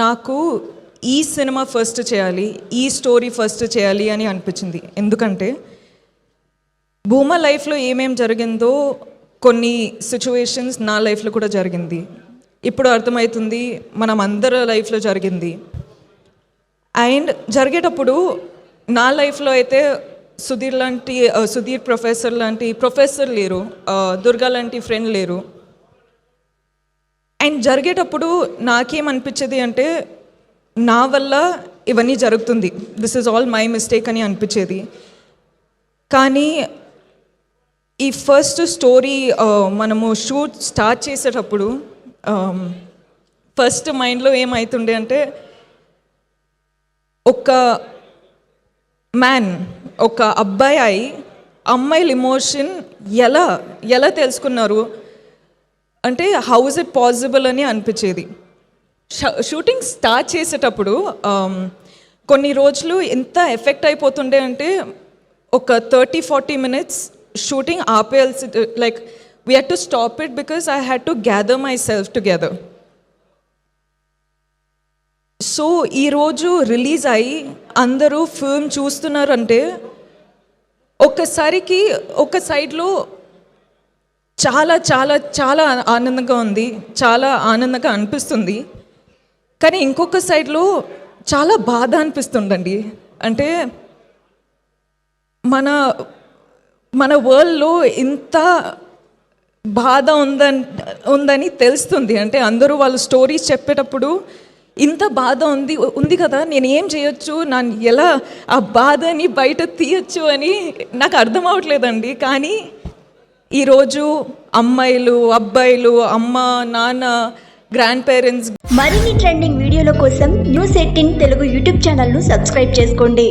నాకు ఈ cinema first చేయాలి, ఈ స్టోరీ ఫస్ట్ చేయాలి అని అనిపించింది. ఎందుకంటే భూమా లైఫ్లో ఏమేం జరిగిందో కొన్ని సిచ్యువేషన్స్ నా లైఫ్లో కూడా జరిగింది. ఇప్పుడు అర్థమవుతుంది మనం అందరి లైఫ్లో జరిగింది. అండ్ జరిగేటప్పుడు నా లైఫ్లో అయితే సుధీర్ ప్రొఫెసర్ లాంటి ప్రొఫెసర్ లేరు, దుర్గా లాంటి ఫ్రెండ్ లేరు. అండ్ జరిగేటప్పుడు నాకేమనిపించేది అంటే నా వల్ల ఇవన్నీ జరుగుతుంది, this is all my mistake అని అనిపించేది. కానీ ఈ ఫస్ట్ స్టోరీ మనము షూట్ స్టార్ట్ చేసేటప్పుడు ఫస్ట్ మైండ్లో ఏమవుతుండే అంటే ఒక మ్యాన్, ఒక అబ్బాయి అమ్మాయిల ఎమోషన్ ఎలా తెలుసుకున్నారు అంటే హౌ ఇస్ ఇట్ పాసిబుల్ అని అనిపించేది. షూటింగ్ స్టార్ట్ చేసేటప్పుడు కొన్ని రోజులు ఎంత ఎఫెక్ట్ అయిపోతుండే అంటే ఒక 30-40 minutes షూటింగ్ ఆపేయాల్సి, like we had to stop it because I had to gather myself together. So ఈరోజు రిలీజ్ అయ్యి అందరూ ఫిల్మ్ చూస్తున్నారంటే ఒక్కసారికి ఒక సైడ్లో చాలా చాలా చాలా ఆనందంగా ఉంది, చాలా ఆనందంగా అనిపిస్తుంది. కానీ ఇంకొక సైడ్లో చాలా బాధ అనిపిస్తుందండి. అంటే మన వరల్డ్లో ఇంత బాధ ఉందని తెలుస్తుంది. అంటే అందరూ వాళ్ళ స్టోరీస్ చెప్పేటప్పుడు ఇంత బాధ ఉంది కదా, నేను ఏం చేయొచ్చు, నన్ను ఎలా ఆ బాధని బయట తీయచ్చు అని నాకు అర్థం అవ్వట్లేదండి. కానీ ఈరోజు అమ్మాయిలు, అబ్బాయిలు, అమ్మ, నాన్న, గ్రాండ్ పేరెంట్స్ మరిన్ని ట్రెండింగ్ వీడియోల కోసం న్యూస్ 18 తెలుగు యూట్యూబ్ ఛానల్ను సబ్స్క్రైబ్ చేసుకోండి.